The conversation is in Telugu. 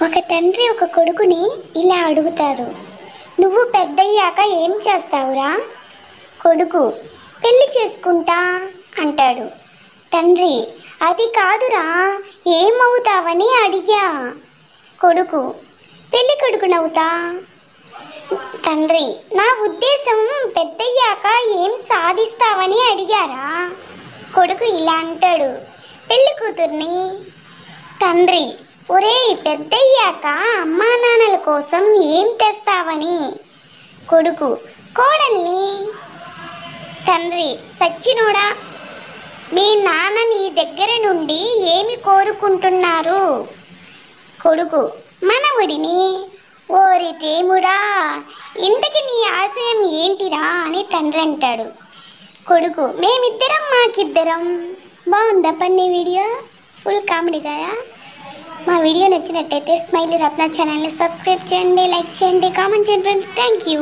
ఒక తండ్రి ఒక కొడుకుని ఇలా అడుగుతారు, నువ్వు పెద్దయ్యాక ఏం చేస్తావురా? కొడుకు, పెళ్లి చేసుకుంటా అంటాడు. తండ్రి, అది కాదురా, ఏమవుతావని అడిగా. కొడుకు, పెళ్లి కొడుకునవుతా. తండ్రి, నా ఉద్దేశం పెద్దయ్యాక ఏం సాధిస్తావని అడిగారా? కొడుకు ఇలా అంటాడు, పెళ్లి కూతుర్ని. తండ్రి, ఒరేయ్, పెద్దయ్యాక అమ్మా నాన్నల కోసం ఏం తెస్తావని? కొడుకు, కోడల్ని. తండ్రి, సచ్చినోడా, మీ నాన్న నీ దగ్గర నుండి ఏమి కోరుకుంటున్నారు? కొడుకు, మనవుడిని. ఓరి దేవుడా, ఇంతకి నీ ఆశయం ఏంటిరా అని తండ్రి అంటాడు. కొడుకు, మేమిద్దరం మాకిద్దరం. బాగుందా పన్ని వీడియో? ఫుల్ కామెడీగా. మా వీడియో నచ్చినట్టయితే స్మైలీ రత్న ఛానల్ని సబ్స్క్రైబ్ చేయండి, లైక్ చేయండి, కామెంట్ చేయండి ఫ్రెండ్స్. Thank you.